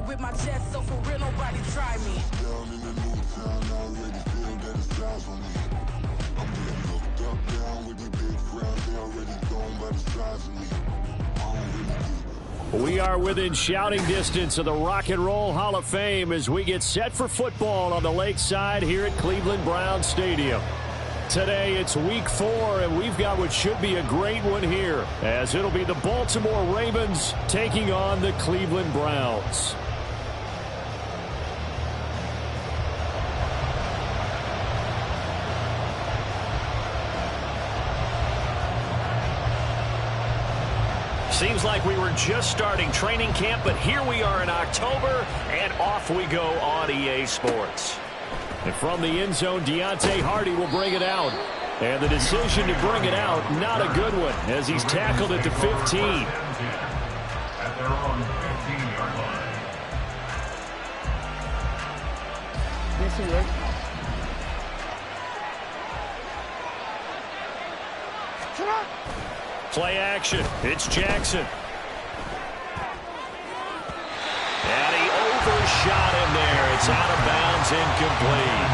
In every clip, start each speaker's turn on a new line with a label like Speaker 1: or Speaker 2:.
Speaker 1: with my chest, so for real, nobody try me.
Speaker 2: Down in the new town, I already feel that it's time for me. I'm getting looked up, down with the big crowd, they already gone by the size of me. I don't really do.
Speaker 3: We are within shouting distance of the Rock and Roll Hall of Fame as we get set for football on the lakeside here at Cleveland Browns Stadium. Today it's week 4, and we've got what should be a great one here, as it'll be the Baltimore Ravens taking on the Cleveland Browns. Seems like we were just starting training camp, but here we are in October, and off we go on EA Sports. And from the end zone, Deontay Hardy will bring it out. And the decision to bring it out, not a good one, as he's tackled at the 15.
Speaker 4: At their own 15-yard line.
Speaker 5: Yes, he is.
Speaker 3: Play action. It's Jackson. And he overshot him there. It's out of bounds, incomplete.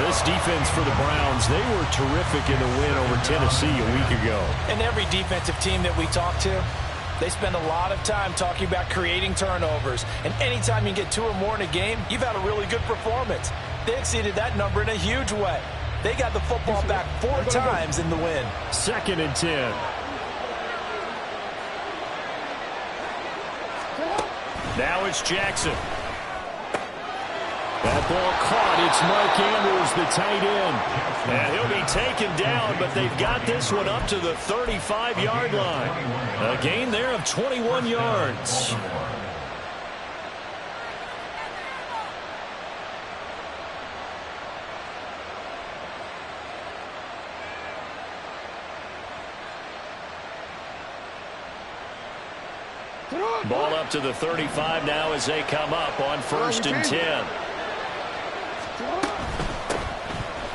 Speaker 3: This defense for the Browns, they were terrific in the win over Tennessee a week ago.
Speaker 6: And every defensive team that we talk to, they spend a lot of time talking about creating turnovers. And anytime you get 2 or more in a game, you've had a really good performance. They exceeded that number in a huge way. They got the football back 4 times in the win.
Speaker 3: 2nd and 10. Now it's Jackson. That ball caught. It's Mark Andrews, the tight end. And he'll be taken down, but they've got this one up to the 35-yard line. A gain there of 21 yards. Ball up to the 35 now as they come up on 1st and 10.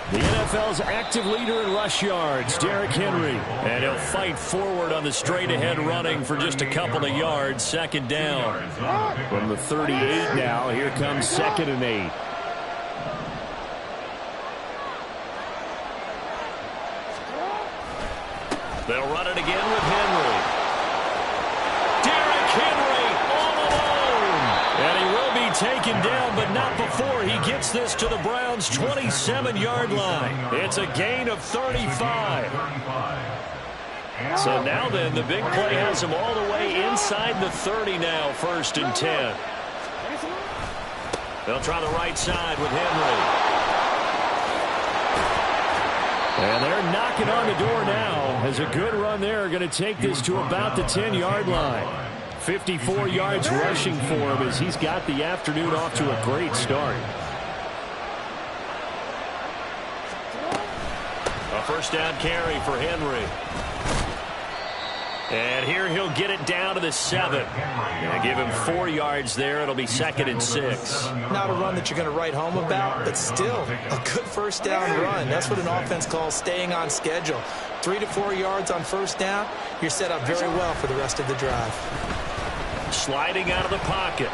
Speaker 3: The NFL's active leader in rush yards, Derrick Henry. And he'll fight forward on the straight-ahead running for just a couple of yards. 2nd down. From the 38 now, here comes 2nd and 8. They'll run it again with Henry. Taken down, but not before he gets this to the Browns' 27-yard line. It's a gain of 35. So now then, the big play has him all the way inside the 30 now, 1st and 10. They'll try the right side with Henry. And they're knocking on the door now as a good run there going to take this to about the 10-yard line. 54 yards rushing for him as he's got the afternoon off to a great start. A 1st down carry for Henry. And here he'll get it down to the 7. Going to give him 4 yards there. It'll be 2nd and 6.
Speaker 6: Not a run that you're going to write home about, but still a good 1st down run. That's what an offense calls staying on schedule. 3 to 4 yards on 1st down. You're set up very well for the rest of the drive.
Speaker 3: Sliding out of the pocket.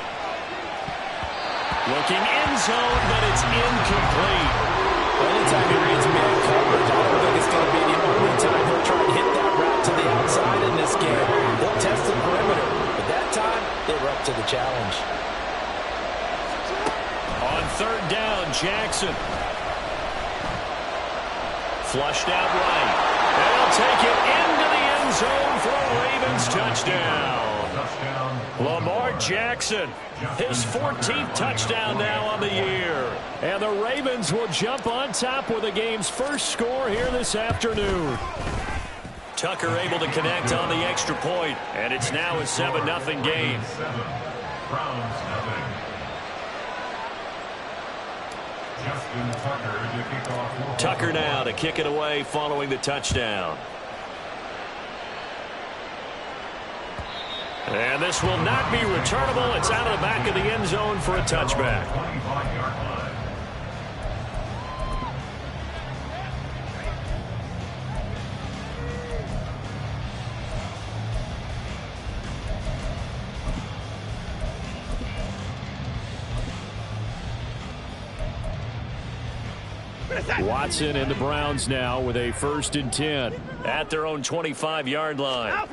Speaker 3: Looking end zone, but it's incomplete.
Speaker 6: Anytime he reads man coverage, I don't think it's going to be the only time he'll try to hit that route to the outside in this game. They'll test the perimeter, but that time they were up to the challenge.
Speaker 3: On 3rd down, Jackson. Flushed out right. And he'll take it into the end zone for a Ravens touchdown. Lamar Jackson, his 14th touchdown now on the year. And the Ravens will jump on top with the game's first score here this afternoon. Tucker able to connect on the extra point, and it's now a 7-0 game. Tucker now to kick it away following the touchdown. And this will not be returnable. It's out of the back of the end zone for a touchback. Watson and the Browns now with a 1st and 10 at their own 25-yard line.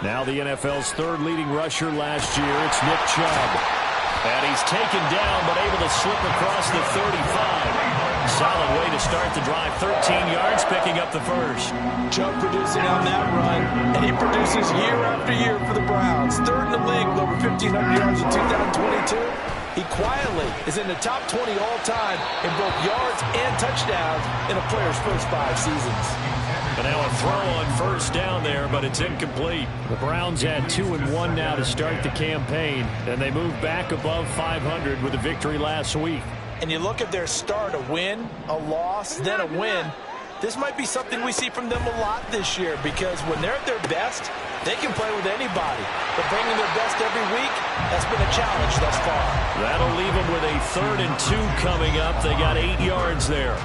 Speaker 3: Now the NFL's 3rd leading rusher last year. It's Nick Chubb. And he's taken down but able to slip across the 35. Solid way to start the drive. 13 yards, picking up the 1st.
Speaker 6: Chubb producing on that run, and he produces year after year for the Browns. 3rd in the league with over 1,500 yards in 2022. He quietly is in the top 20 all-time in both yards and touchdowns in a player's first 5 seasons.
Speaker 3: But now a throw on 1st down there, but it's incomplete. The Browns had 2-1 now to start the campaign, and they moved back above 500 with a victory last week.
Speaker 6: And you look at their start, a win, a loss, then a win. This might be something we see from them a lot this year, because when they're at their best, they can play with anybody. But bringing their best every week, that's been a challenge thus far.
Speaker 3: That'll leave them with a 3rd and 2 coming up. They got 8 yards there.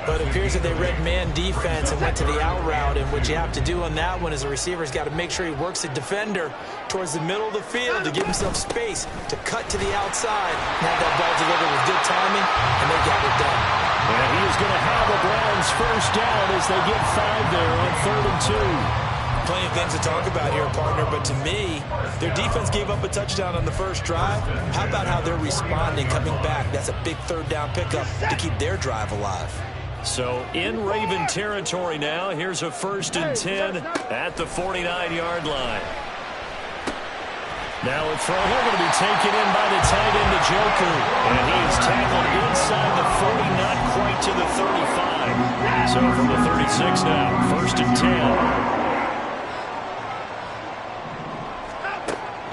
Speaker 6: But it appears that they read man defense and went to the out route, and what you have to do on that one is the receiver's got to make sure he works the defender towards the middle of the field to give himself space to cut to the outside and have that ball delivered with good timing, and they got it done.
Speaker 3: And he is going to have a Browns 1st down as they get 5 there on 3rd and 2.
Speaker 6: Plenty of things to talk about here, partner, but to me, their defense gave up a touchdown on the 1st drive. How about how they're responding, coming back? That's a big 3rd down pickup to keep their drive alive.
Speaker 3: So in Raven territory now, here's a 1st and 10 at the 49-yard line. Now a throw here going to be taken in by the tight end, Njoku. And he is tackled inside the 40, not quite to the 35. So from the 36 now, 1st and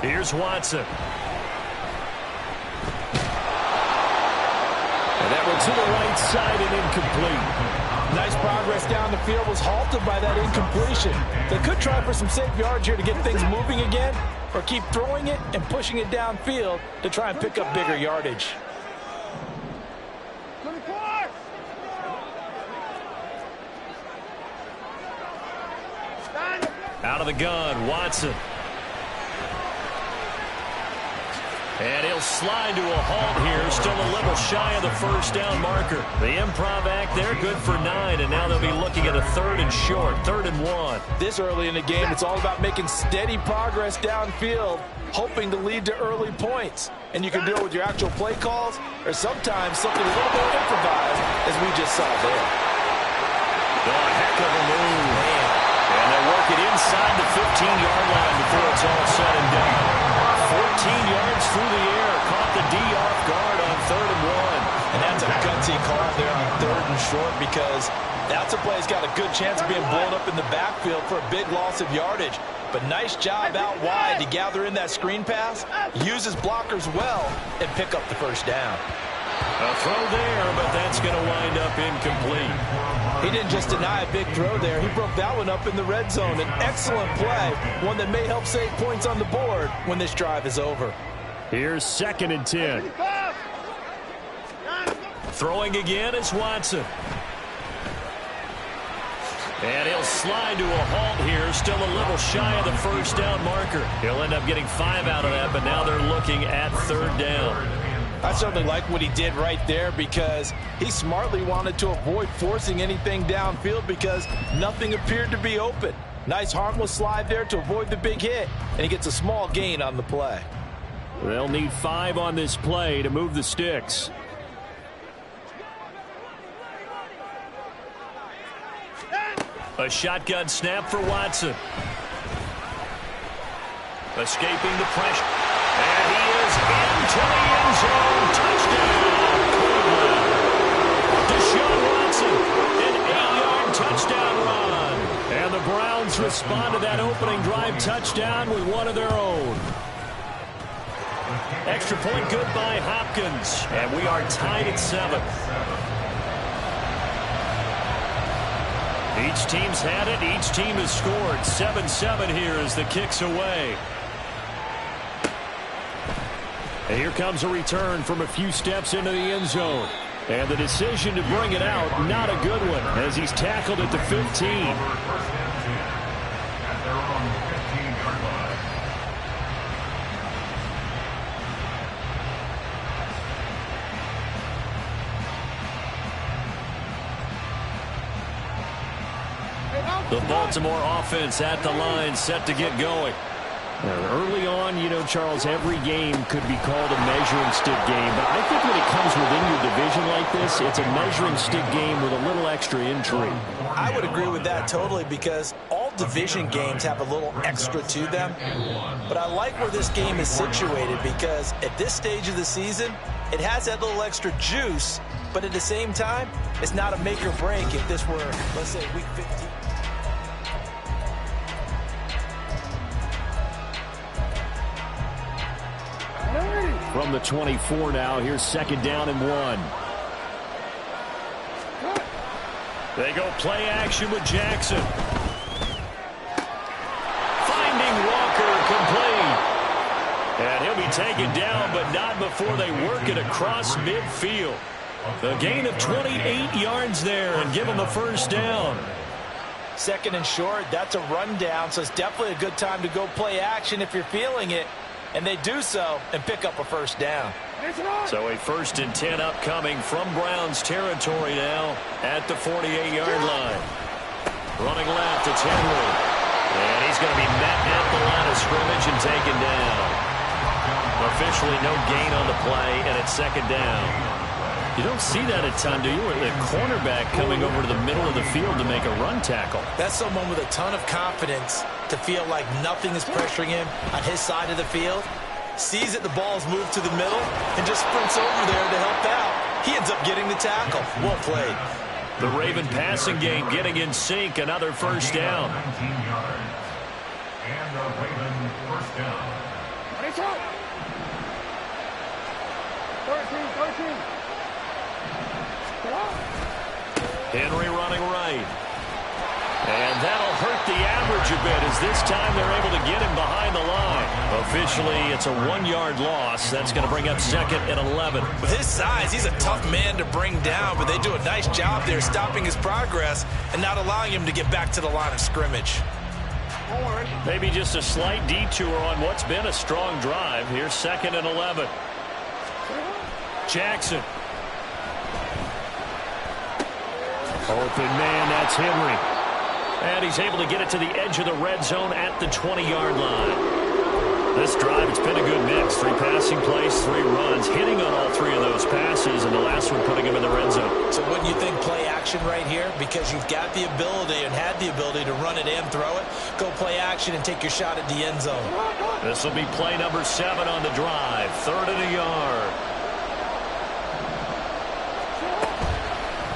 Speaker 3: 10. Here's Watson. And that one to the right side and incomplete.
Speaker 6: Nice progress down the field, was halted by that incompletion. They could try for some safe yards here to get things moving again, or keep throwing it and pushing it downfield to try and pick up bigger yardage.
Speaker 3: Out of the gun, Watson. And he'll slide to a halt here, still a little shy of the 1st down marker. The improv act there, good for 9, and now they'll be looking at a 3rd and short, 3rd and 1.
Speaker 6: This early in the game, it's all about making steady progress downfield, hoping to lead to early points. And you can do it with your actual play calls, or sometimes something a little more improvised, as we just saw there.
Speaker 3: Oh, heck of a move. Man. And they'll work it inside the 15-yard line before it's all said and done. 14 yards through the air, caught the D off guard on 3rd and 1.
Speaker 6: And that's a gutsy call there on 3rd and short, because that's a play that's got a good chance of being blown up in the backfield for a big loss of yardage. But nice job out wide to gather in that screen pass, use his blockers well, and pick up the 1st down.
Speaker 3: A throw there, but that's going to wind up incomplete.
Speaker 6: He didn't just deny a big throw there. He broke that one up in the red zone. An excellent play, one that may help save points on the board when this drive is over.
Speaker 3: Here's 2nd and 10. Throwing again is Watson. And he'll slide to a halt here, still a little shy of the 1st down marker. He'll end up getting 5 out of that, but now they're looking at 3rd down.
Speaker 6: I certainly like what he did right there, because he smartly wanted to avoid forcing anything downfield because nothing appeared to be open. Nice harmless slide there to avoid the big hit, and he gets a small gain on the play.
Speaker 3: They'll need 5 on this play to move the sticks. A shotgun snap for Watson. Escaping the pressure. And he is into the end zone. Touchdown, Cleveland. Deshaun Watson, an 8-yard touchdown run. And the Browns respond to that opening drive touchdown with one of their own. Extra point good by Hopkins. And we are tied at 7. Each team's had it. Each team has scored. 7-7 here as the kick's away. And here comes a return from a few steps into the end zone. And the decision to bring it out, not a good one, as he's tackled at the 15.
Speaker 4: At their own 15-yard line.
Speaker 3: The Baltimore offense at the line, set to get going.
Speaker 7: Early on, you know, Charles, every game could be called a measuring stick game. But I think when it comes within your division like this, it's a measuring stick game with a little extra intrigue.
Speaker 6: I would agree with that totally, because all division games have a little extra to them. But I like where this game is situated, because at this stage of the season, it has that little extra juice. But at the same time, it's not a make or break if this were, let's say, week 15.
Speaker 7: From the 24 now, here's 2nd down and 1.
Speaker 3: They go play action with Jackson. Finding Walker complete. And he'll be taken down, but not before they work it across midfield. A gain of 28 yards there, and give him the first down.
Speaker 6: 2nd and short, that's a rundown, so it's definitely a good time to go play action if you're feeling it. And they do so and pick up a first down.
Speaker 3: So a 1st and 10 upcoming from Browns territory now at the 48-yard line. Running left, it's Henry. And he's going to be met at the line of scrimmage and taken down. Officially no gain on the play, and it's 2nd down. You don't see that a ton, do you? Where the cornerback coming over to the middle of the field to make a run tackle.
Speaker 6: That's someone with a ton of confidence to feel like nothing is pressuring him on his side of the field. Sees that the ball's moved to the middle and just sprints over there to help out. He ends up getting the tackle. Well played.
Speaker 3: The Raven passing game getting in sync. Another first down.
Speaker 4: 19 yards. And the Raven first down.
Speaker 5: 13.
Speaker 3: Henry running right. And that'll hurt the average a bit, as this time they're able to get him behind the line. Officially, it's a 1-yard loss. That's going to bring up 2nd and 11.
Speaker 6: With his size, he's a tough man to bring down, but they do a nice job there stopping his progress and not allowing him to get back to the line of scrimmage.
Speaker 3: Maybe just a slight detour on what's been a strong drive. Here's 2nd and 11. Jackson. Open man, that's Henry. And he's able to get it to the edge of the red zone at the 20-yard line. This drive, it's been a good mix. 3 passing plays, 3 runs, hitting on all 3 of those passes, and the last one putting him in the red zone.
Speaker 6: So wouldn't you think play action right here? Because you've got the ability and had the ability to run it and throw it. Go play action and take your shot at the end zone.
Speaker 3: This will be play number 7 on the drive. 3rd and a yard.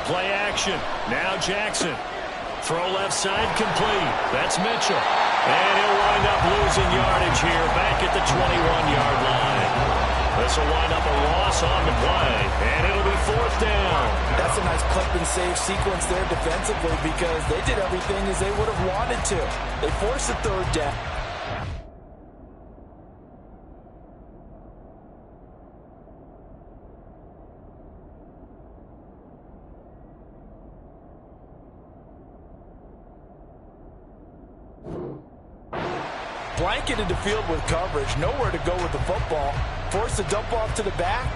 Speaker 3: Play action. Now Jackson. Throw left side complete. That's Mitchell. And he'll wind up losing yardage here back at the 21-yard line. This will wind up a loss on the play. And it'll be 4th down.
Speaker 6: That's a nice clip and save sequence there defensively, because they did everything as they would have wanted to. They forced the 3rd down. Blanketed the field with coverage, nowhere to go with the football, forced to dump off to the back,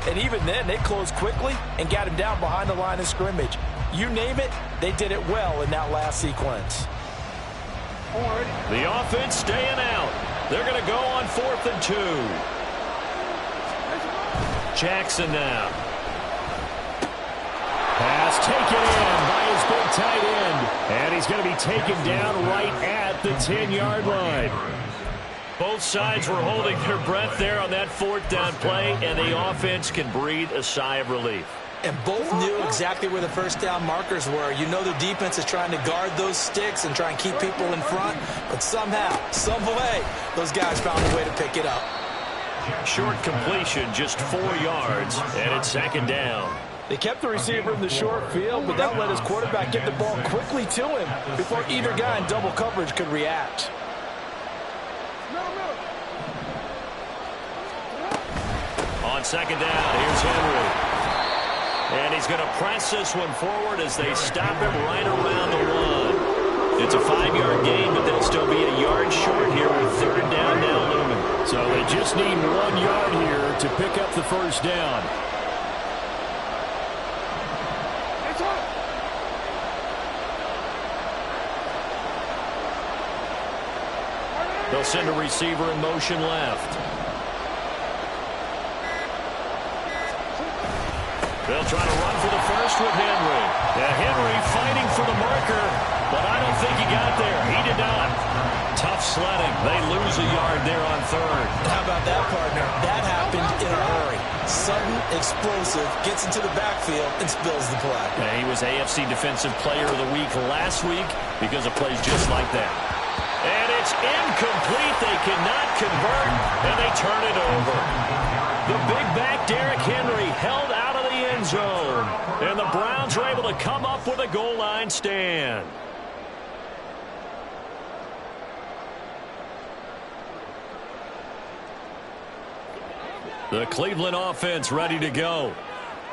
Speaker 6: and even then they closed quickly and got him down behind the line of scrimmage. You name it, they did it well in that last sequence.
Speaker 3: The offense staying out. They're going to go on 4th and 2. Jackson now. Pass taken in by his big tight end. And he's going to be taken down right at the 10-yard line. Both sides were holding their breath there on that 4th down play, and the offense can breathe a sigh of relief.
Speaker 6: And both knew exactly where the first down markers were. You know the defense is trying to guard those sticks and try and keep people in front, but somehow, some way, those guys found a way to pick it up.
Speaker 3: Short completion, just 4 yards, and it's 2nd down.
Speaker 6: They kept the receiver in the short field, but that let his quarterback get the ball quickly to him before either guy in double coverage could react.
Speaker 3: On 2nd down, here's Henry. And he's going to press this one forward as they stop him right around the 1. It's a 5-yard gain, but they'll still be a yard short here with 3rd down now looming.
Speaker 7: So they just need 1 yard here to pick up the first down.
Speaker 3: They'll send a receiver in motion left. They'll try to run for the first with Henry. Yeah, Henry fighting for the marker, but I don't think he got there. He did not. Tough sledding. They lose a yard there on third.
Speaker 6: How about that, partner? That happened in a hurry. Sudden, explosive, gets into the backfield and spills the play.
Speaker 3: Yeah, he was AFC Defensive Player of the Week last week because of plays just like that. And it's incomplete. They cannot convert, and they turn it over. The big back, Derrick Henry, held out of the end zone. And the Browns are able to come up with a goal line stand. The Cleveland offense ready to go.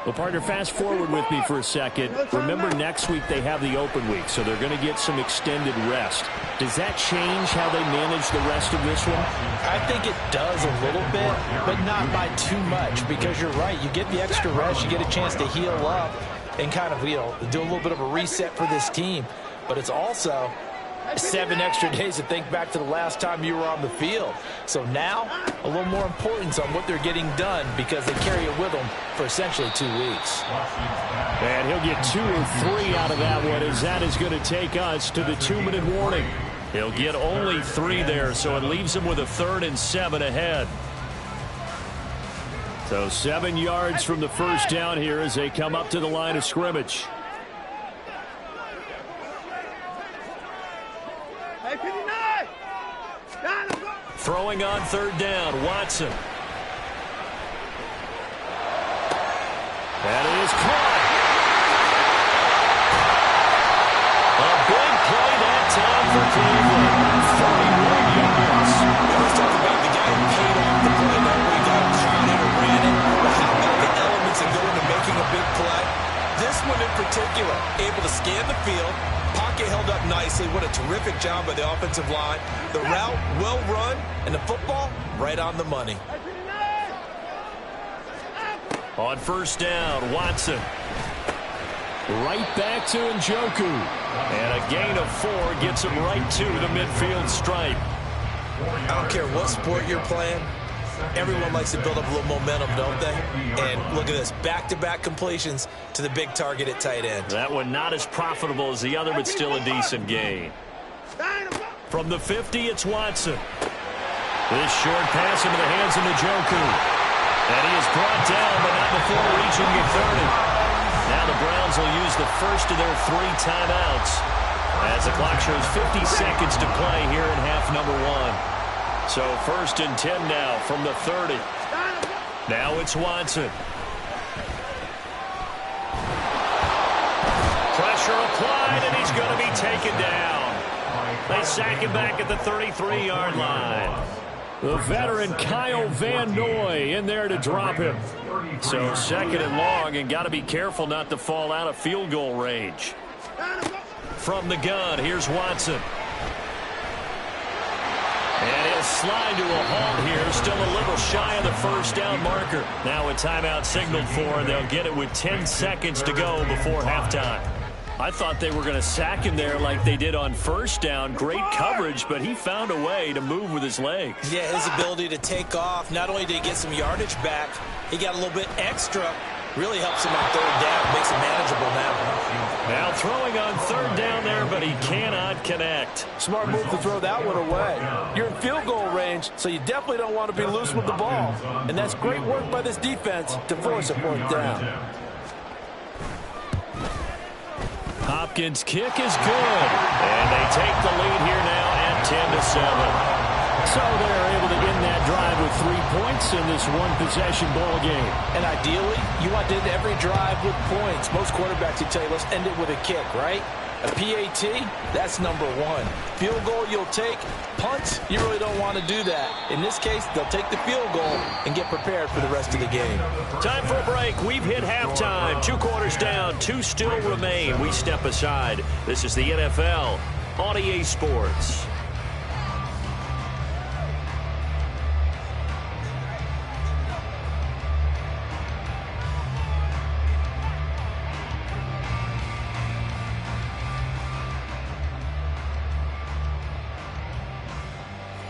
Speaker 7: Well, partner, fast forward with me for a second. Remember, next week they have the open week, so they're going to get some extended rest. Does that change how they manage the rest of this one?
Speaker 6: I think it does a little bit, but not by too much, because you're right. You get the extra rest, you get a chance to heal up and kind of, do a little bit of a reset for this team. But it's also 7 extra days to think back to the last time you were on the field. So now, a little more importance on what they're getting done because they carry it with them for essentially 2 weeks.
Speaker 7: And he'll get 2 or 3 out of that one, as that is going to take us to the 2-minute warning.
Speaker 3: He'll get only 3 there, so it leaves him with a 3rd and 7 ahead.
Speaker 7: So 7 yards from the first down here as they come up to the line of scrimmage.
Speaker 3: Throwing on 3rd down, Watson. That is caught. A big play that time for Cleveland. 31 yards.
Speaker 6: Let's talk about the guy who paid off the play. That way he got caught it or ran it. But how about the elements that go into making a big play? This one in particular, able to scan the field. Pocket held up nicely. What a terrific job by the offensive line. The route, well run, and the football, right on the money.
Speaker 3: On 1st down, Watson.
Speaker 7: Right back to Njoku.
Speaker 3: And a gain of 4 gets him right to the midfield stripe.
Speaker 6: I don't care what sport you're playing. Everyone likes to build up a little momentum, don't they? And look at this, back-to-back completions to the big target at tight end.
Speaker 3: That one not as profitable as the other, but still a decent gain. From the 50, it's Watson. This short pass into the hands of Njoku. And he is brought down, but not before reaching the 30. Now the Browns will use the first of their 3 timeouts as the clock shows 50 seconds to play here in half number 1. So 1st and 10 now from the 30. Now it's Watson. Pressure applied, and he's going to be taken down. They sack him back at the 33-yard line.
Speaker 7: The veteran Kyle Van Noy in there to drop him.
Speaker 3: So 2nd and long, and got to be careful not to fall out of field goal range. From the gun, here's Watson. And he'll slide to a halt here, still a little shy of the 1st down marker. Now a timeout signaled for, and they'll get it with 10 seconds to go before halftime. I thought they were going to sack him there like they did on 1st down. Great coverage, but he found a way to move with his legs.
Speaker 6: Yeah, his ability to take off, not only did he get some yardage back, he got a little bit extra. Really helps him on 3rd down, makes it manageable now.
Speaker 3: Now throwing on 3rd down there, but he cannot connect.
Speaker 6: Smart move to throw that one away. You're in field goal range, so you definitely don't want to be loose with the ball. And that's great work by this defense to force a 4th down.
Speaker 3: Hopkins' kick is good. And they take the lead here now at 10-7.
Speaker 7: So they're able to end that drive with 3 points in this one-possession ball game.
Speaker 6: And ideally, you want to end every drive with points. Most quarterbacks would tell you, let's end it with a kick, right? A PAT, that's number 1. Field goal you'll take. Punts, you really don't want to do that. In this case, they'll take the field goal and get prepared for the rest of the game.
Speaker 3: Time for a break. We've hit halftime. 2 quarters down, 2 still remain. We step aside. This is the NFL on EA Sports.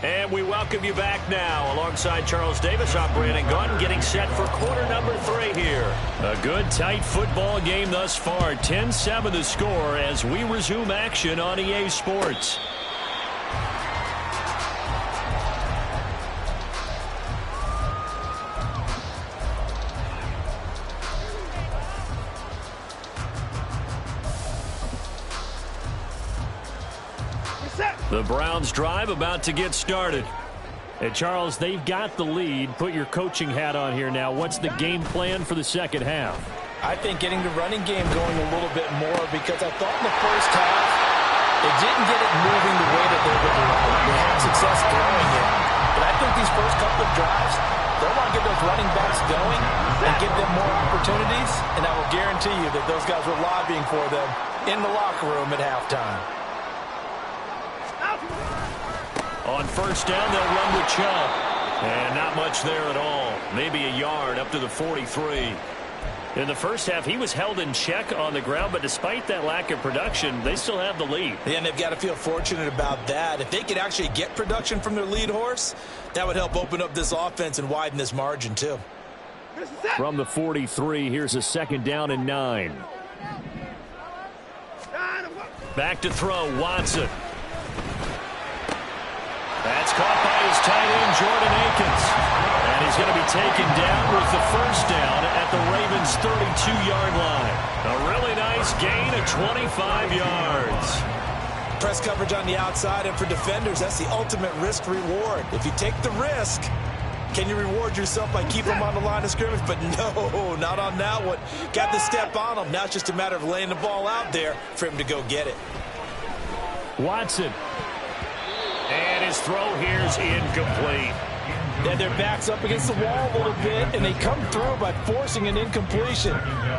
Speaker 3: And we welcome you back now. Alongside Charles Davis, I'm Brandon Gaudin, getting set for quarter number 3 here. A good, tight football game thus far. 10-7 the score as we resume action on EA Sports. The Browns drive about to get started.
Speaker 7: Hey, Charles, they've got the lead. Put your coaching hat on here now. What's the game plan for the second half?
Speaker 6: I think getting the running game going a little bit more, because I thought in the first half they didn't get it moving the way that they would like. They had success throwing it. But I think these first couple of drives, they want to get those running backs going and give them more opportunities, and I will guarantee you that those guys were lobbying for them in the locker room at halftime.
Speaker 3: On first down, they'll run with Chubb. And not much there at all. Maybe a yard up to the 43.
Speaker 7: In the first half, he was held in check on the ground, but despite that lack of production, they still have the lead.
Speaker 6: Yeah, and they've got to feel fortunate about that. If they could actually get production from their lead horse, that would help open up this offense and widen this margin, too.
Speaker 7: From the 43, here's a 2nd down and 9.
Speaker 3: Back to throw, Watson. That's caught by his tight end, Jordan Akins. And he's going to be taken down with the first down at the Ravens' 32-yard line. A really nice gain of 25 yards.
Speaker 6: Press coverage on the outside, and for defenders, that's the ultimate risk-reward. If you take the risk, can you reward yourself by keeping them on the line of scrimmage? But no, not on that one. Got the step on him. Now it's just a matter of laying the ball out there for him to go get it.
Speaker 7: Watson.
Speaker 3: And his throw here is incomplete.
Speaker 6: Yeah, their back's up against the wall a little bit, and they come through by forcing an incompletion.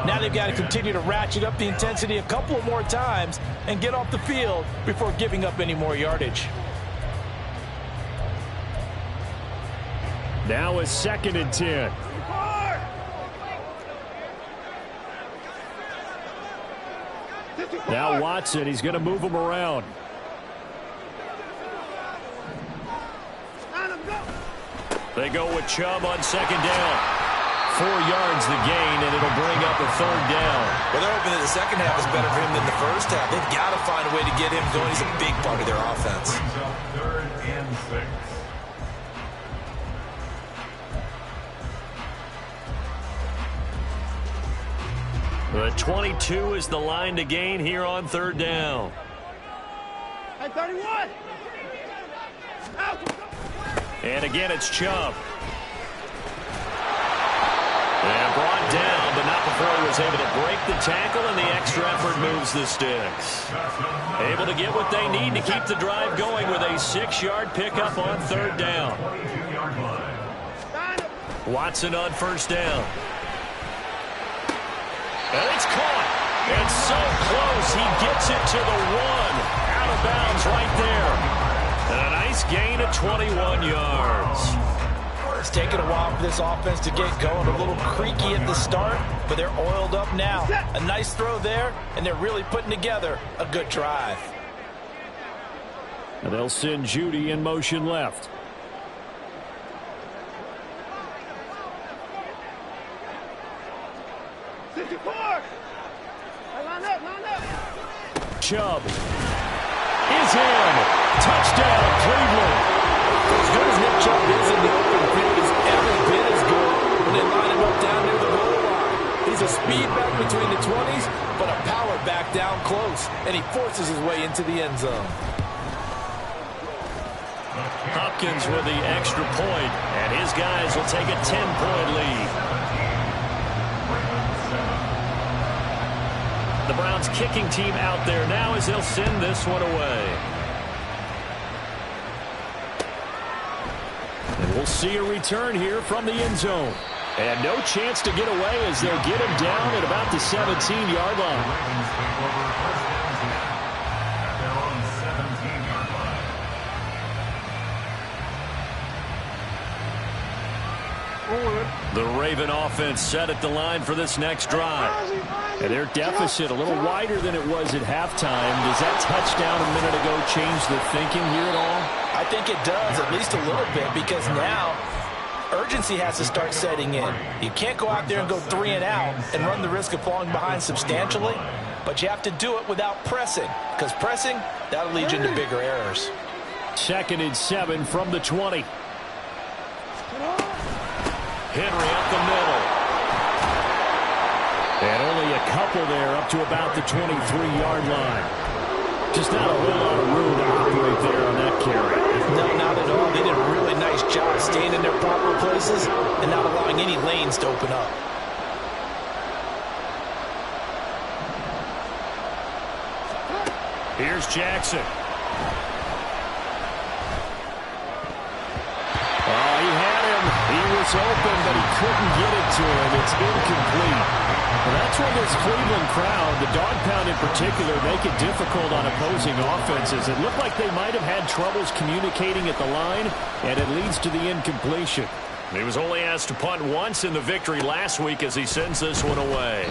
Speaker 6: Now they've got to continue to ratchet up the intensity a couple of more times and get off the field before giving up any more yardage.
Speaker 7: Now a 2nd and 10. Now Watson, he's going to move him around.
Speaker 3: They go with Chubb on 2nd down. 4 yards the gain, and it'll bring up a 3rd down.
Speaker 6: Well, they're hoping that the second half is better for him than the first half. They've got to find a way to get him going. He's a big part of their offense.
Speaker 4: 3rd and 6.
Speaker 3: The 22 is the line to gain here on 3rd down.
Speaker 5: Hey, 31! Out!
Speaker 3: And again, it's Chubb. And brought down, but not before he was able to break the tackle, and the extra effort moves the sticks. Able to get what they need to keep the drive going with a 6-yard pickup on 3rd down. Watson on 1st down. And it's caught. It's so close. He gets it to the 1. Out of bounds right there. And a nice gain of 21 yards.
Speaker 6: It's taken a while for this offense to get going. A little creaky at the start, but they're oiled up now. A nice throw there, and they're really putting together a good drive.
Speaker 7: And they'll send Judy in motion left. Chubb is in. Touchdown, Cleveland.
Speaker 6: As good as Nick Chubb is in the open field, he's every bit as good when they line him up down near the goal line. He's a speed back between the 20s, but a power back down close, and he forces his way into the end zone.
Speaker 3: Hopkins with the extra point, and his guys will take a 10-point lead. The Browns kicking team out there now as they'll send this one away.
Speaker 7: And we'll see a return here from the end zone. And no chance to get away as they'll get him down at about the 17-yard line.
Speaker 4: Ravens take over first down at their own 17-yard line.
Speaker 3: The Raven offense set at the line for this next drive.
Speaker 7: And their deficit a little wider than it was at halftime. Does that touchdown a minute ago change the thinking here at all?
Speaker 6: I think it does, at least a little bit, because now urgency has to start setting in. You can't go out there and go 3 and out and run the risk of falling behind substantially, but you have to do it without pressing, because pressing, that'll lead you into bigger errors.
Speaker 7: 2nd and 7 from the 20.
Speaker 3: Henry up the middle.
Speaker 7: And only a couple there up to about the 23-yard line. Just not a whole lot of room to operate there on that carry.
Speaker 6: No, not at all. They did a really nice job staying in their proper places and not allowing any lanes to open up.
Speaker 3: Here's Jackson.
Speaker 7: Oh, he had him. He was open, but he couldn't get it to him. It's incomplete. Well, that's where this Cleveland crowd, the dog pound in particular, make it difficult on opposing offenses. It looked like they might have had troubles communicating at the line, and it leads to the incompletion.
Speaker 3: He was only asked to punt once in the victory last week as he sends this one away.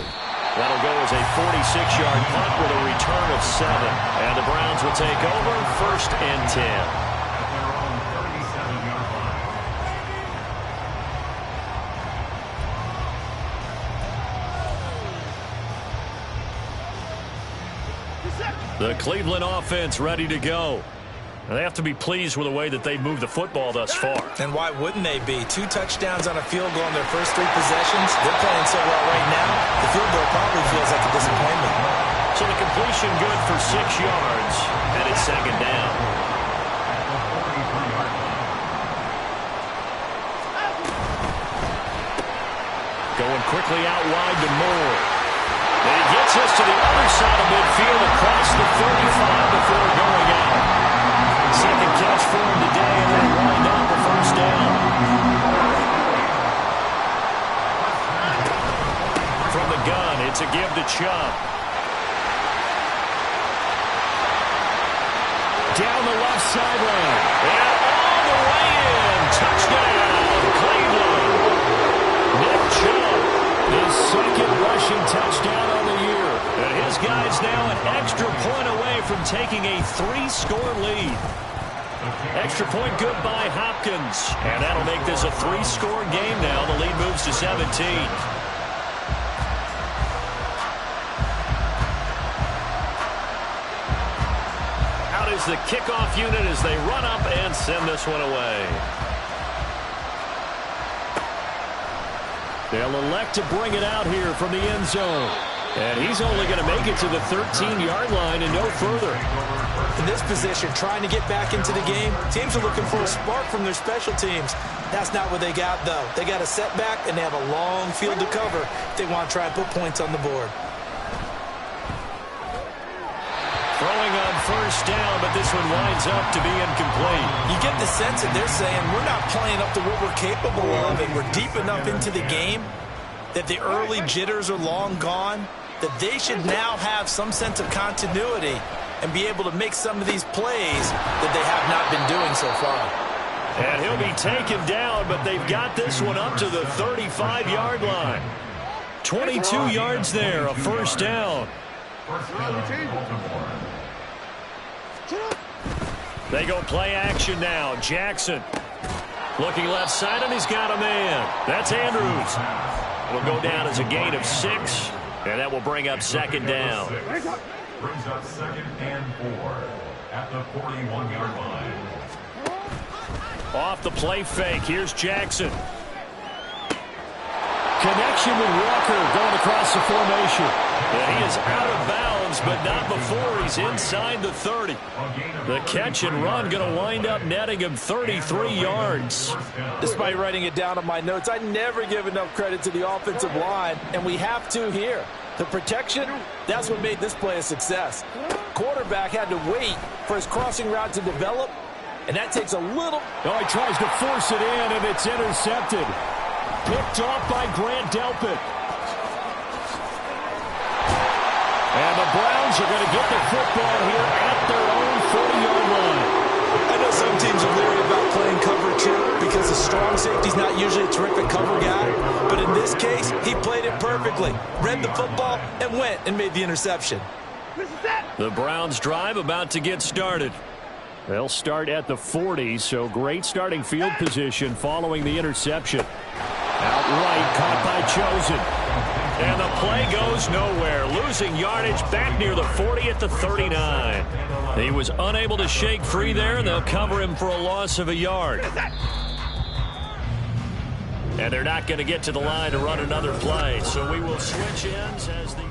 Speaker 3: That'll go as a 46-yard punt with a return of 7. And the Browns will take over 1st and 10. The Cleveland offense ready to go. They have to be pleased with the way that they've moved the football thus far.
Speaker 6: And why wouldn't they be? 2 touchdowns on a field goal in their first 3 possessions. They're playing so well right now, the field goal probably feels like a disappointment.
Speaker 3: So the completion good for 6 yards, and it's 2nd down. Going quickly out wide to Moore. And he gets us to the other side of midfield across the 35 before going out. 2nd catch for him today, and they wind up the 1st down. From the gun, it's a give to Chubb.
Speaker 7: Down the left sideline.
Speaker 3: And all the way in. Touchdown, Cleveland. Nick Chubb.
Speaker 7: His 2nd rushing touchdown on the year.
Speaker 3: And his guy's now an extra point away from taking a 3-score lead. Extra point good by Hopkins. And that'll make this a 3-score game now. The lead moves to 17. Out is the kickoff unit as they run up and send this one away.
Speaker 7: They'll elect to bring it out here from the end zone. And he's only going to make it to the 13-yard line and no further.
Speaker 6: In this position, trying to get back into the game, teams are looking for a spark from their special teams. That's not what they got, though. They got a setback, and they have a long field to cover if they want to try and put points on the board.
Speaker 3: Throwing on 1st down, but this one winds up to be incomplete.
Speaker 6: You get the sense that they're saying we're not playing up to what we're capable of, and we're deep enough into the game that the early jitters are long gone, that they should now have some sense of continuity and be able to make some of these plays that they have not been doing so far.
Speaker 3: And he'll be taken down, but they've got this one up to the 35-yard line. 22 yards there, a 1st down. They go play action now. Jackson looking left side, and he's got a man. That's Andrews. It'll go down as a gain of 6, and that will bring up 2nd down.
Speaker 4: Brings up 2nd and 4 at the 41-yard line.
Speaker 3: Off the play fake, here's Jackson.
Speaker 7: Connection with Walker going across the formation.
Speaker 3: And he is out of bounds, but not before he's inside the 30. The catch and run going to wind up netting him 33 yards.
Speaker 6: Despite writing it down on my notes, I never give enough credit to the offensive line, and we have to here. The protection, that's what made this play a success. Quarterback had to wait for his crossing route to develop, and that takes a little...
Speaker 7: Oh, he tries to force it in, and it's intercepted. Picked off by Grant Delpit. And the Browns are going to get the football here at their own 40-yard line.
Speaker 6: I know some teams are leery about playing cover 2 because the strong safety's not usually a terrific cover guy. But in this case, he played it perfectly. Read the football and went and made the interception.
Speaker 3: The Browns drive about to get started.
Speaker 7: They'll start at the 40, so great starting field position following the interception. Outright caught by Chosen.
Speaker 3: And the play goes nowhere, losing yardage back near the 40 at the 39. He was unable to shake free there, and they'll cover him for a loss of a yard. And they're not going to get to the line to run another play, so we will switch ends as the...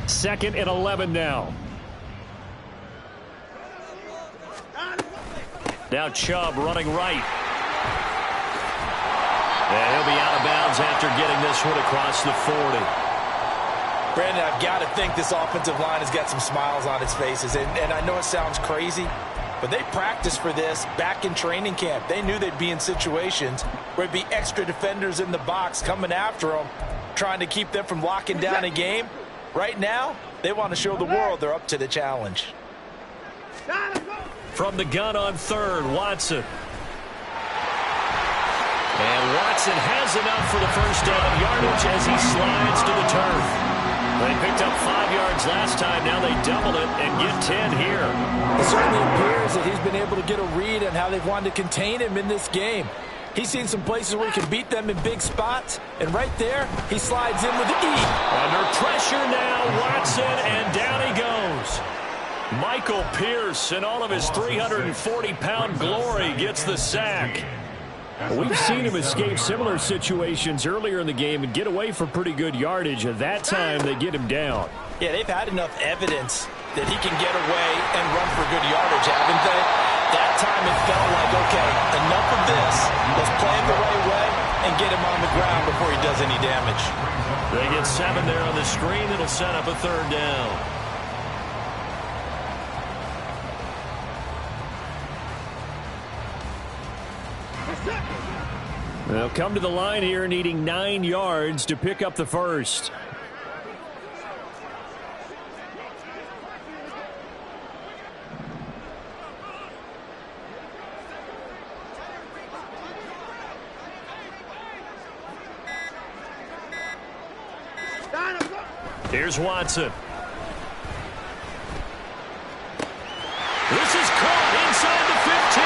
Speaker 7: Second and 11 now.
Speaker 3: Now Chubb running right. And he'll be out of bounds after getting this one across the 40.
Speaker 6: Brandon, I've got to think this offensive line has got some smiles on its faces. And I know it sounds crazy, but they practiced for this back in training camp. They knew they'd be in situations where there'd be extra defenders in the box coming after them, trying to keep them from locking down a game. Right now, they want to show the world they're up to the challenge.
Speaker 3: From the gun on third, Watson. And Watson has enough for the first down yardage as he slides to the turf. They picked up 5 yards last time. Now they double it and get 10 here.
Speaker 6: It certainly appears that he's been able to get a read on how they've wanted to contain him in this game. He's seen some places where he can beat them in big spots, and right there, he slides in with the E.
Speaker 3: Under pressure now, Watson, and down he goes. Michael Pierce, in all of his 340-pound glory, gets the sack.
Speaker 7: We've seen him escape similar situations earlier in the game and get away for pretty good yardage. At that time, they get him down.
Speaker 6: Yeah, they've had enough evidence that he can get away and run for good yardage, haven't they? That time it felt like, okay, enough of this. Let's play it the right way and get him on the ground before he does any damage.
Speaker 3: They get 7 there on the screen. It'll set up a third down.
Speaker 7: They'll come to the line here needing 9 yards to pick up the first.
Speaker 3: Here's Watson. This is caught inside the 15.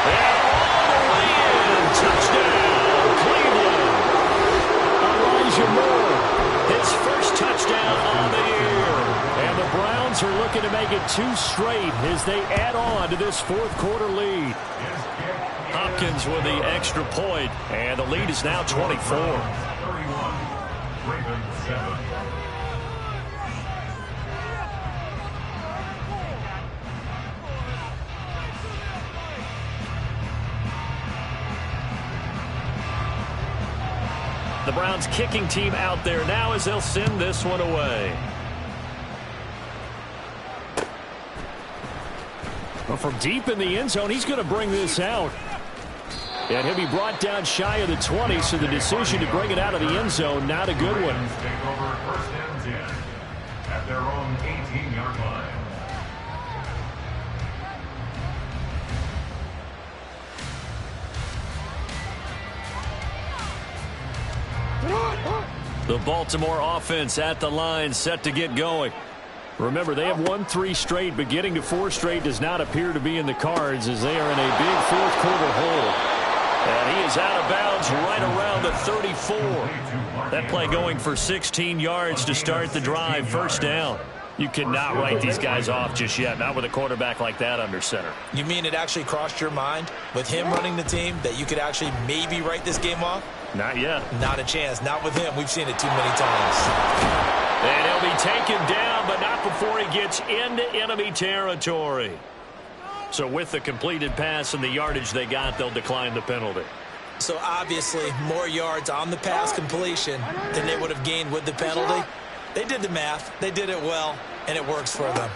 Speaker 3: And all the way in. Touchdown, Cleveland.
Speaker 7: Elijah Moore.
Speaker 3: His first touchdown on the year.
Speaker 7: And the Browns are looking to make it 2 straight as they add on to this fourth quarter lead.
Speaker 3: Hopkins with the extra point. And the lead is now 24.
Speaker 4: 31. Ravens 7.
Speaker 3: The Browns kicking team out there now as they'll send this one away.
Speaker 7: Well, from deep in the end zone, he's going to bring this out. And he'll be brought down shy of the 20, so the decision to bring it out of the end zone, not a good one.
Speaker 4: Take over first and 10 at their own 18-yard line.
Speaker 3: The Baltimore offense at the line, set to get going.
Speaker 7: Remember, they have won 3 straight, but getting to 4 straight does not appear to be in the cards as they are in a big fourth quarter hole.
Speaker 3: And he is out of bounds right around the 34. That play going for 16 yards to start the drive, first down. You cannot write these guys off just yet, not with a quarterback like that under center.
Speaker 6: You mean it actually crossed your mind with him running the team that you could actually maybe write this game off?
Speaker 3: Not yet.
Speaker 6: Not a chance. Not with him. We've seen it too many times.
Speaker 3: And he'll be taken down, but not before he gets into enemy territory. So with the completed pass and the yardage they got, they'll decline the penalty.
Speaker 6: So obviously more yards on the pass completion than they would have gained with the penalty. They did the math. They did it well, and it works for them.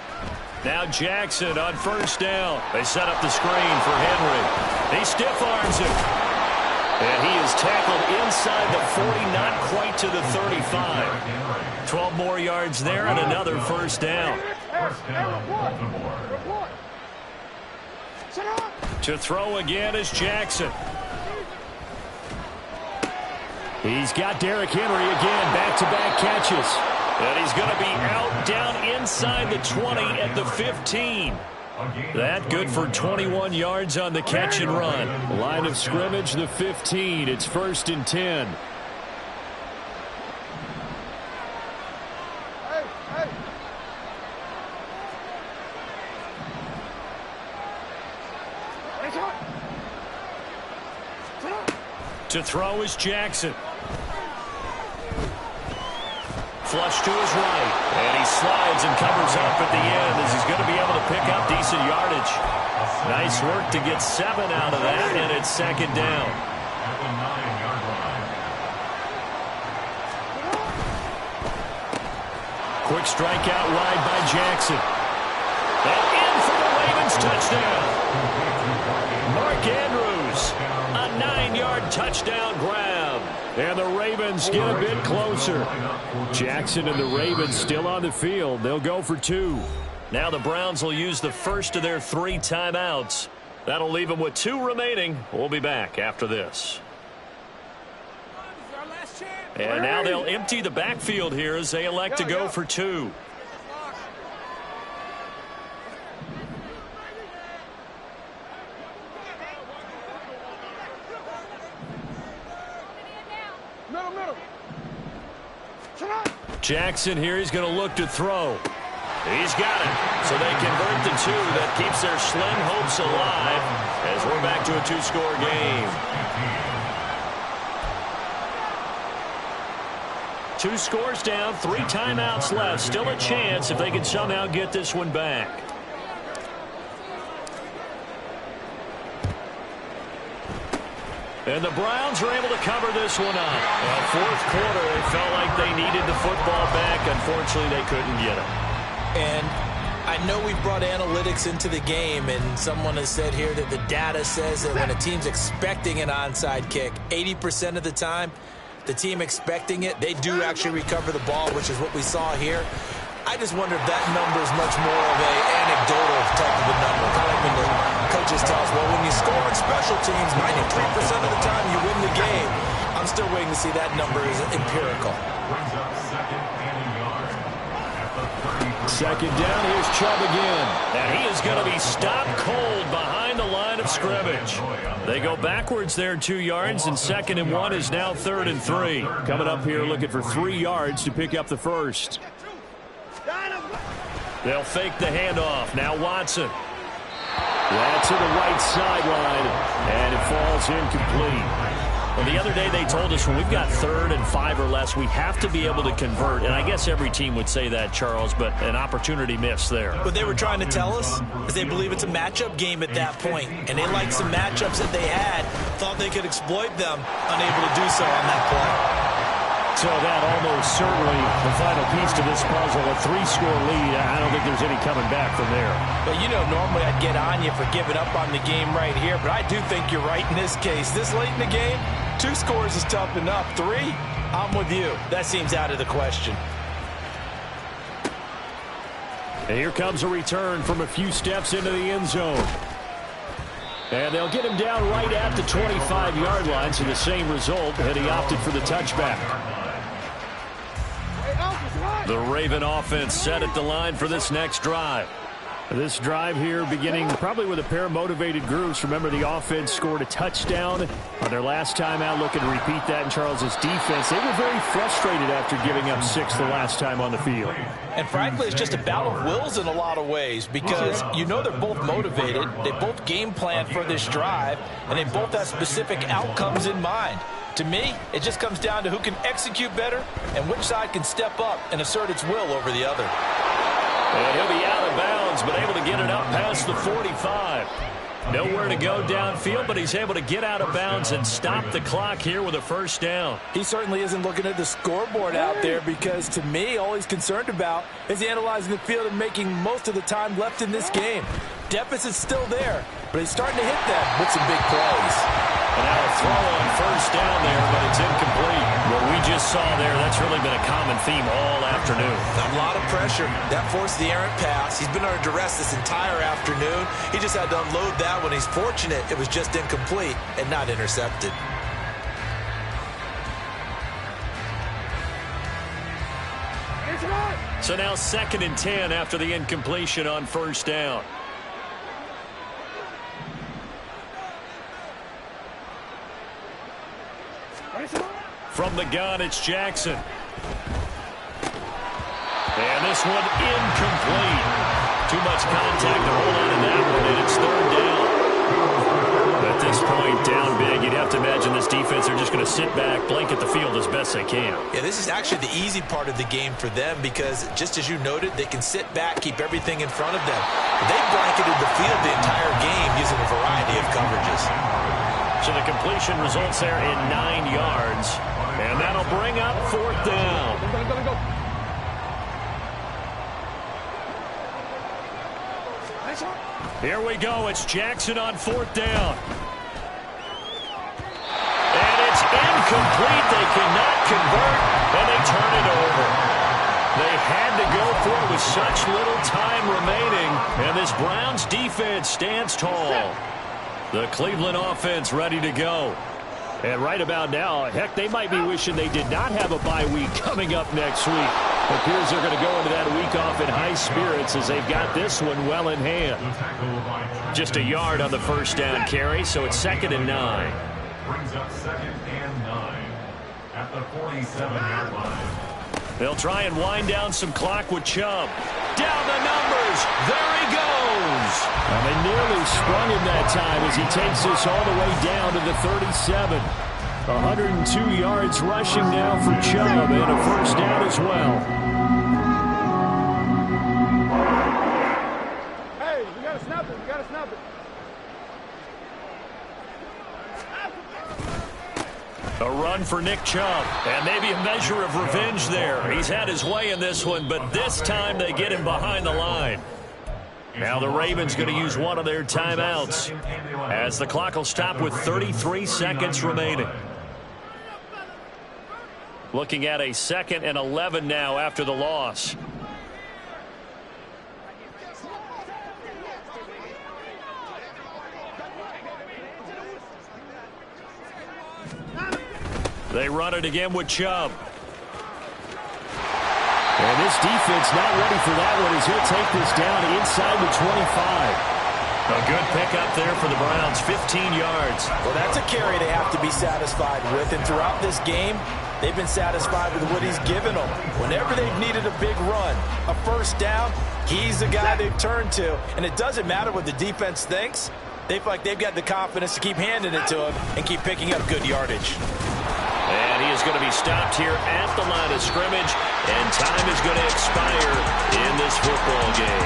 Speaker 3: Now Jackson on first down. They set up the screen for Henry. He stiff-arms him. And he is tackled inside the 40, not quite to the 35. 12 more yards there and another first down.
Speaker 4: First down, Baltimore.
Speaker 3: To throw again is Jackson.
Speaker 7: He's got Derrick Henry again, back-to-back catches.
Speaker 3: And he's going to be out down inside the 20 at the 15. That good for 21 yards on the catch and run.
Speaker 7: Line of scrimmage, the 15. It's 1st and 10.
Speaker 3: To throw is Jackson. Flush to his right. And he slides and covers up at the end as he's going to be able to pick up decent yardage. Nice work to get 7 out of that, and it's 2nd down. Quick strike out wide by Jackson. And in for the Ravens touchdown. Mark Andrews, a 9-yard touchdown grab.
Speaker 7: And the Ravens get a bit closer. Jackson and the Ravens still on the field. They'll go for 2.
Speaker 3: Now the Browns will use the first of their 3 timeouts. That'll leave them with 2 remaining. We'll be back after this. And now they'll empty the backfield here as they elect to go for 2. Jackson here, he's going to look to throw. He's got it. So they convert the 2. That keeps their slim hopes alive as we're back to a 2-score game. 2 scores down, 3 timeouts left. Still a chance if they can somehow get this one back. And the Browns are able to cover this one up. Well, 4th quarter, they felt like they needed the football back. Unfortunately, they couldn't get it.
Speaker 6: And I know we brought analytics into the game, and someone has said here that the data says that when a team's expecting an onside kick, 80% of the time, the team expecting it, they do actually recover the ball, which is what we saw here. I just wonder if that number is much more of an anecdotal type of a number. Kind of like when the coaches tell us, well, when you score on special teams, 93% of the time you win the game. I'm still waiting to see that number is empirical.
Speaker 7: 2nd down, here's Chubb again.
Speaker 3: And he is going to be stopped cold behind the line of scrimmage. They go backwards there 2 yards, and 2nd and 1 is now 3rd and 3.
Speaker 7: Coming up here looking for 3 yards to pick up the first.
Speaker 3: They'll fake the handoff. Now Watson.
Speaker 7: That's to the right sideline, and it falls incomplete.
Speaker 3: Well, the other day they told us when we've got 3rd and 5 or less, we have to be able to convert. And I guess every team would say that, Charles, but an opportunity missed there.
Speaker 6: What they were trying to tell us is they believe it's a matchup game at that point. And they liked some matchups that they had, thought they could exploit them, unable to do so on that play.
Speaker 7: So that almost certainly the final piece to this puzzle, a 3-score lead. I don't think there's any coming back from there.
Speaker 6: But, you know, normally I'd get on you for giving up on the game right here, but I do think you're right in this case. This late in the game, 2 scores is tough enough. 3, I'm with you. That seems out of the question.
Speaker 7: And here comes a return from a few steps into the end zone. And they'll get him down right at the 25-yard line, so the same result, and he opted for the touchback.
Speaker 3: The Raven offense set at the line for this next drive.
Speaker 7: This drive here beginning probably with a pair of motivated groups. Remember, the offense scored a touchdown on their last time out. Looking to repeat that in Charles's defense. They were very frustrated after giving up 6 the last time on the field.
Speaker 6: And frankly, it's just a battle of wills in a lot of ways because you know they're both motivated. They both game plan for this drive, and they both have specific outcomes in mind. To me, it just comes down to who can execute better and which side can step up and assert its will over the other.
Speaker 3: And he'll be out of bounds, but able to get it up past the 45. Nowhere to go downfield, but he's able to get out of bounds and stop the clock here with a first down.
Speaker 6: He certainly isn't looking at the scoreboard out there because, to me, all he's concerned about is analyzing the field and making most of the time left in this game. Deficit's still there, but he's starting to hit them with some big plays.
Speaker 3: And now a throw on first down there, but it's incomplete. What we just saw there, that's really been a common theme all afternoon.
Speaker 6: A lot of pressure. That forced the errant pass. He's been under duress this entire afternoon. He just had to unload that when he's fortunate it was just incomplete and not intercepted.
Speaker 3: So now 2nd and 10 after the incompletion on first down. From the gun, it's Jackson. And this one incomplete. Too much contact to hold on to that one, and it's 3rd down. At this point, down big, you'd have to imagine this defense are just going to sit back, blanket the field as best they can.
Speaker 6: Yeah, this is actually the easy part of the game for them because, just as you noted, they can sit back, keep everything in front of them. They blanketed the field the entire game using a variety of coverages.
Speaker 3: So the completion results there in 9 yards, and that'll bring up 4th down.
Speaker 5: Go.
Speaker 3: Here we go. It's Jackson on 4th down. And it's incomplete. They cannot convert, and they turn it over. They had to go for it with such little time remaining, and this Browns defense stands tall. The Cleveland offense ready to go. And right about now, heck, they might be wishing they did not have a bye week coming up next week. It appears they're going to go into that week off in high spirits as they've got this one well in hand. Just a yard on the first down carry, so it's 2nd and 9.
Speaker 4: Brings up 2nd and 9 at the 47-yard line.
Speaker 3: They'll try and wind down some clock with Chubb. Down the numbers. There he goes.
Speaker 7: And they nearly sprung him that time as he takes this all the way down to the 37. 102 yards rushing now for Chubb, and a first down as well.
Speaker 5: Hey, we got to snap it.
Speaker 3: A run for Nick Chubb, and maybe a measure of revenge there. He's had his way in this one, but this time they get him behind the line. Now the Ravens going to use one of their timeouts as the clock will stop with 33 seconds remaining. Looking at a 2nd and 11 now after the loss. They run it again with Chubb.
Speaker 7: And this defense not ready for that one as he'll take this down inside the 25.
Speaker 3: A good pickup there for the Browns, 15 yards.
Speaker 6: Well, that's a carry they have to be satisfied with, and throughout this game, they've been satisfied with what he's given them. Whenever they've needed a big run, a first down, he's the guy they've turned to. And it doesn't matter what the defense thinks. They feel like they've got the confidence to keep handing it to him and keep picking up good yardage.
Speaker 3: And he is going to be stopped here at the line of scrimmage, and time is going to expire in this football game.